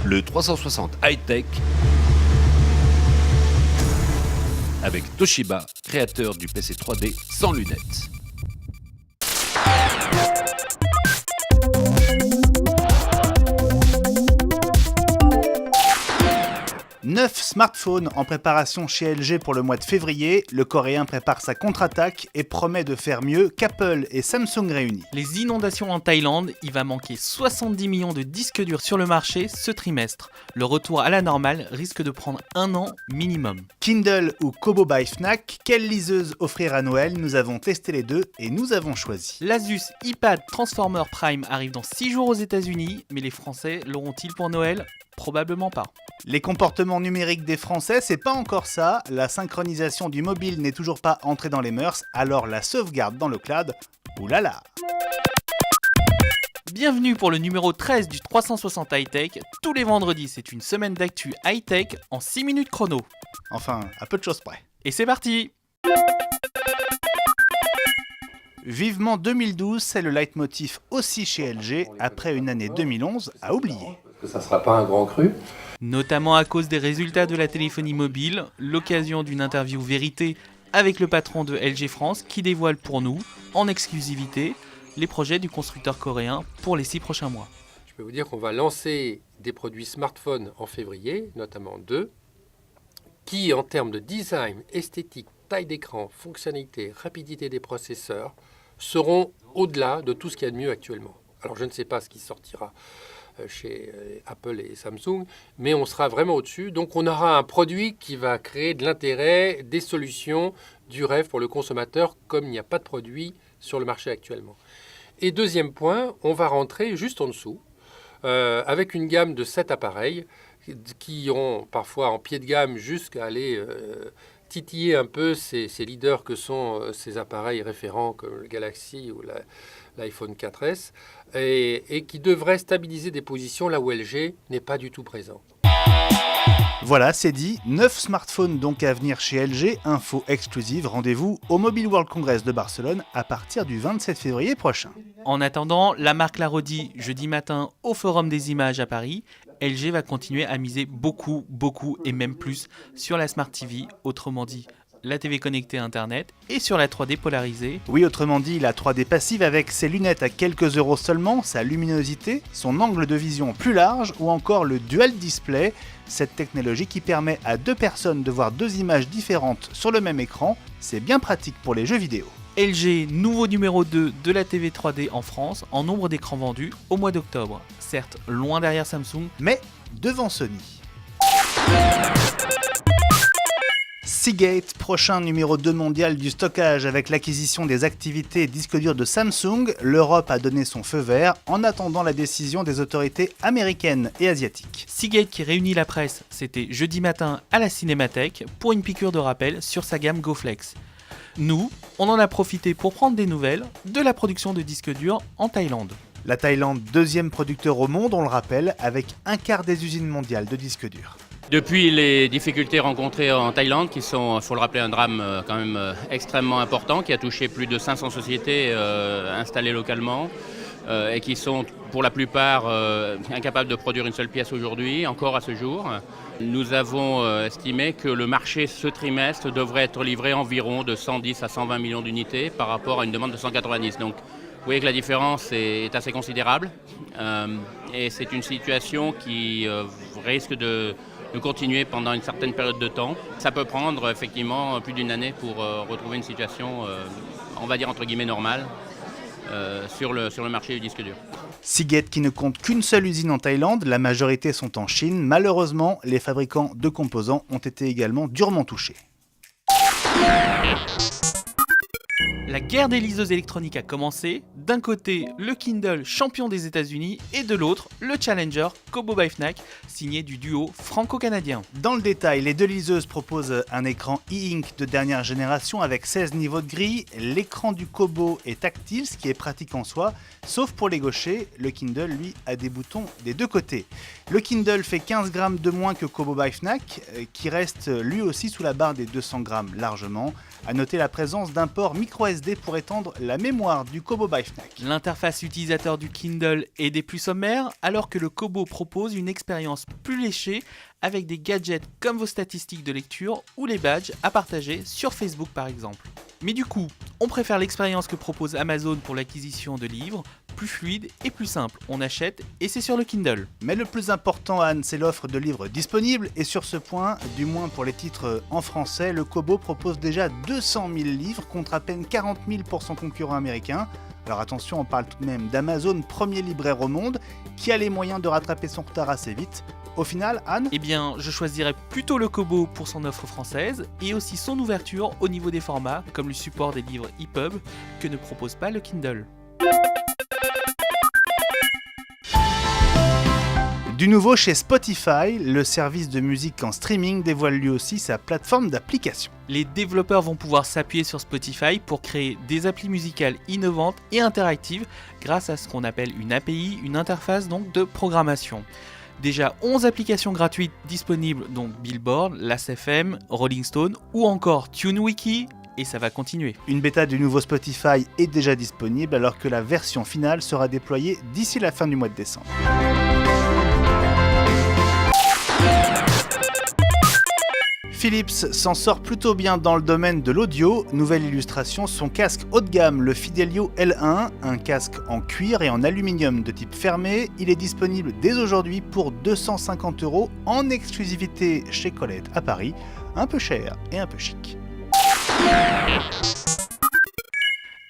le 360 High-Tech avec Toshiba, créateur du PC 3D sans lunettes. Neuf smartphones en préparation chez LG pour le mois de février. Le Coréen prépare sa contre-attaque et promet de faire mieux qu'Apple et Samsung réunis. Les inondations en Thaïlande, il va manquer 70 millions de disques durs sur le marché ce trimestre. Le retour à la normale risque de prendre 1 an minimum. Kindle ou Kobo by Fnac, quelle liseuse offrir à Noël? Nous avons testé les deux et nous avons choisi. L'Asus iPad Transformer Prime arrive dans 6 jours aux États-Unis, mais les Français l'auront-ils pour Noël? Probablement pas. Les comportements numériques des Français, c'est pas encore ça. La synchronisation du mobile n'est toujours pas entrée dans les mœurs, alors la sauvegarde dans le cloud, oulala. Bienvenue pour le numéro 13 du 360 High-Tech. Tous les vendredis, c'est une semaine d'actu high-tech en 6 minutes chrono. Enfin, à peu de choses près. Et c'est parti! Vivement 2012, c'est le leitmotiv aussi chez LG, après une année 2011 à oublier. Que ça ne sera pas un grand cru. Notamment à cause des résultats de la téléphonie mobile, l'occasion d'une interview vérité avec le patron de LG France qui dévoile pour nous, en exclusivité, les projets du constructeur coréen pour les 6 prochains mois. Je peux vous dire qu'on va lancer des produits smartphones en février, notamment 2, qui en termes de design, esthétique, taille d'écran, fonctionnalité, rapidité des processeurs, seront au-delà de tout ce qu'il y a de mieux actuellement. Alors je ne sais pas ce qui sortira chez Apple et Samsung, mais on sera vraiment au-dessus. Donc on aura un produit qui va créer de l'intérêt, des solutions, du rêve pour le consommateur, comme il n'y a pas de produit sur le marché actuellement. Et deuxième point, on va rentrer juste en dessous, avec une gamme de 7 appareils, qui iront parfois en pied de gamme jusqu'à aller titiller un peu ces leaders que sont ces appareils référents comme le Galaxy ou l'iPhone 4S, et qui devraient stabiliser des positions là où LG n'est pas du tout présent. Voilà, c'est dit. 9 smartphones donc à venir chez LG. Info exclusive, rendez-vous au Mobile World Congress de Barcelone à partir du 27 février prochain. En attendant, la marque l'a redit jeudi matin au Forum des Images à Paris, LG va continuer à miser beaucoup et même plus sur la Smart TV, autrement dit la TV connectée Internet, et sur la 3D polarisée. Oui, autrement dit, la 3D passive avec ses lunettes à quelques euros seulement, sa luminosité, son angle de vision plus large ou encore le Dual Display, cette technologie qui permet à 2 personnes de voir 2 images différentes sur le même écran, c'est bien pratique pour les jeux vidéo. LG, nouveau numéro 2 de la TV 3D en France en nombre d'écrans vendus au mois d'octobre. Certes, loin derrière Samsung, mais devant Sony. Seagate, prochain numéro 2 mondial du stockage avec l'acquisition des activités disques durs de Samsung, l'Europe a donné son feu vert en attendant la décision des autorités américaines et asiatiques. Seagate qui réunit la presse, c'était jeudi matin à la Cinémathèque pour une piqûre de rappel sur sa gamme GoFlex. Nous, on en a profité pour prendre des nouvelles de la production de disques durs en Thaïlande. La Thaïlande, 2e producteur au monde, on le rappelle, avec un quart des usines mondiales de disques durs. Depuis les difficultés rencontrées en Thaïlande, qui sont, il faut le rappeler, un drame quand même extrêmement important, qui a touché plus de 500 sociétés installées localement et qui sont pour la plupart incapables de produire une seule pièce aujourd'hui, encore à ce jour. Nous avons estimé que le marché ce trimestre devrait être livré environ de 110 à 120 millions d'unités par rapport à une demande de 190. Donc vous voyez que la différence est assez considérable et c'est une situation qui risque de continuer pendant une certaine période de temps. Ça peut prendre effectivement plus d'une année pour retrouver une situation, on va dire entre guillemets normale, sur le marché du disque dur. Seagate qui ne compte qu'une seule usine en Thaïlande, la majorité sont en Chine. Malheureusement, les fabricants de composants ont été également durement touchés. La guerre des liseuses électroniques a commencé. D'un côté, le Kindle champion des États-Unis et de l'autre, le Challenger Kobo by Fnac, signé du duo franco-canadien. Dans le détail, les 2 liseuses proposent un écran e-ink de dernière génération avec 16 niveaux de grille. L'écran du Kobo est tactile, ce qui est pratique en soi, sauf pour les gauchers. Le Kindle, lui, a des boutons des 2 côtés. Le Kindle fait 15 grammes de moins que Kobo by Fnac, qui reste lui aussi sous la barre des 200 grammes largement. À noter la présence d'un port micro SD SD pour étendre la mémoire du Kobo by Fnac. L'interface utilisateur du Kindle est des plus sommaires, alors que le Kobo propose une expérience plus léchée avec des gadgets comme vos statistiques de lecture ou les badges à partager sur Facebook par exemple. Mais du coup, on préfère l'expérience que propose Amazon pour l'acquisition de livres, plus fluide et plus simple. On achète et c'est sur le Kindle. Mais le plus important, Anne, c'est l'offre de livres disponibles. Et sur ce point, du moins pour les titres en français, le Kobo propose déjà 200 000 livres contre à peine 40 000 pour son concurrent américain. Alors attention, on parle tout de même d'Amazon, premier libraire au monde, qui a les moyens de rattraper son retard assez vite. Au final, Anne ? Eh bien, je choisirais plutôt le Kobo pour son offre française et aussi son ouverture au niveau des formats, comme le support des livres EPUB, que ne propose pas le Kindle. Du nouveau chez Spotify, le service de musique en streaming dévoile lui aussi sa plateforme d'application. Les développeurs vont pouvoir s'appuyer sur Spotify pour créer des applis musicales innovantes et interactives grâce à ce qu'on appelle une API, une interface donc de programmation. Déjà 11 applications gratuites disponibles, donc Billboard, Last.fm, Rolling Stone ou encore TuneWiki, et ça va continuer. Une bêta du nouveau Spotify est déjà disponible alors que la version finale sera déployée d'ici la fin du mois de décembre. Philips s'en sort plutôt bien dans le domaine de l'audio. Nouvelle illustration, son casque haut de gamme, le Fidelio L1, un casque en cuir et en aluminium de type fermé. Il est disponible dès aujourd'hui pour 250 € en exclusivité chez Colette à Paris. Un peu cher et un peu chic.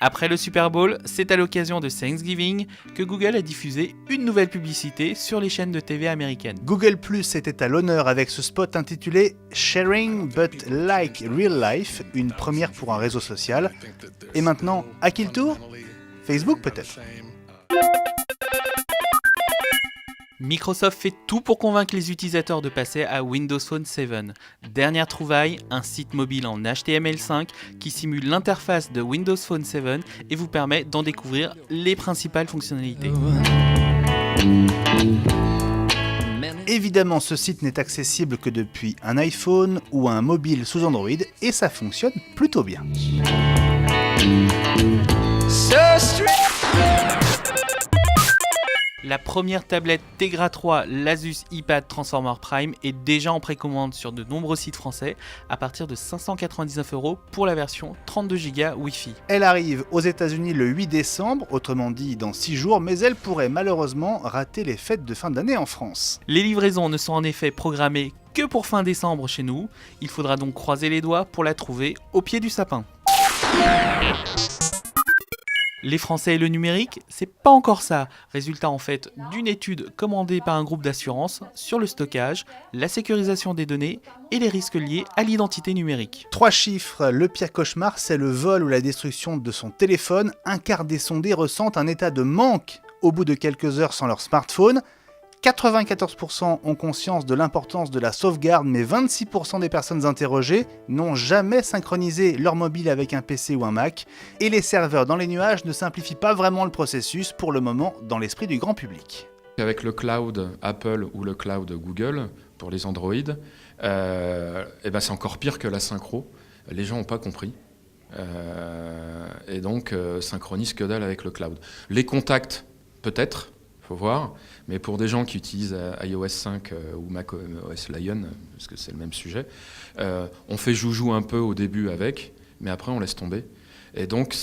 Après le Super Bowl, c'est à l'occasion de Thanksgiving que Google a diffusé une nouvelle publicité sur les chaînes de TV américaines. Google Plus était à l'honneur avec ce spot intitulé Sharing but like real life, une première pour un réseau social. Et maintenant, à qui le tour ? Facebook peut-être. Microsoft fait tout pour convaincre les utilisateurs de passer à Windows Phone 7. Dernière trouvaille, un site mobile en HTML5 qui simule l'interface de Windows Phone 7 et vous permet d'en découvrir les principales fonctionnalités. Évidemment, ce site n'est accessible que depuis un iPhone ou un mobile sous Android et ça fonctionne plutôt bien. La première tablette Tegra 3 l'Asus iPad Transformer Prime est déjà en précommande sur de nombreux sites français à partir de 599 € pour la version 32 Go Wi-Fi. Elle arrive aux États-Unis le 8 décembre, autrement dit dans 6 jours, mais elle pourrait malheureusement rater les fêtes de fin d'année en France. Les livraisons ne sont en effet programmées que pour fin décembre chez nous, il faudra donc croiser les doigts pour la trouver au pied du sapin. Les Français et le numérique, c'est pas encore ça. Résultat en fait d'une étude commandée par un groupe d'assurance sur le stockage, la sécurisation des données et les risques liés à l'identité numérique. 3 chiffres, le pire cauchemar, c'est le vol ou la destruction de son téléphone. Un quart des sondés ressentent un état de manque au bout de quelques heures sans leur smartphone. 94% ont conscience de l'importance de la sauvegarde, mais 26% des personnes interrogées n'ont jamais synchronisé leur mobile avec un PC ou un Mac, et les serveurs dans les nuages ne simplifient pas vraiment le processus pour le moment dans l'esprit du grand public. Avec le cloud Apple ou le cloud Google pour les Android, c'est encore pire que la synchro. Les gens n'ont pas compris. Et donc synchronisent que dalle avec le cloud. Les contacts, peut-être, faut voir, mais pour des gens qui utilisent iOS 5 ou macOS Lion, parce que c'est le même sujet, on fait joujou un peu au début avec, mais après on laisse tomber. Et donc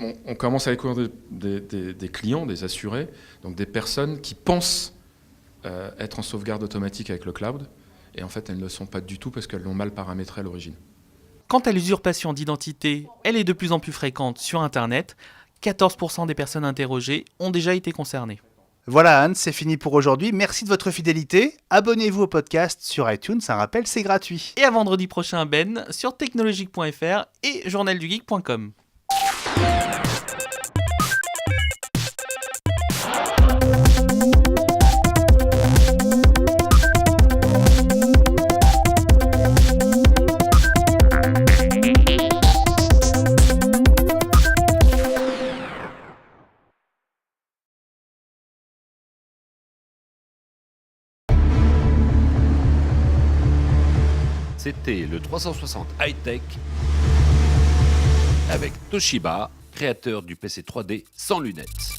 on commence à découvrir des clients, des assurés, donc des personnes qui pensent être en sauvegarde automatique avec le cloud, et en fait elles ne le sont pas du tout parce qu'elles l'ont mal paramétré à l'origine. Quant à l'usurpation d'identité, elle est de plus en plus fréquente sur Internet. 14% des personnes interrogées ont déjà été concernées. Voilà Anne, c'est fini pour aujourd'hui. Merci de votre fidélité. Abonnez-vous au podcast sur iTunes, un rappel, c'est gratuit. Et à vendredi prochain, Ben, sur technologique.fr et journaldugeek.com. C'était le 360 High Tech avec Toshiba, créateur du PC 3D sans lunettes.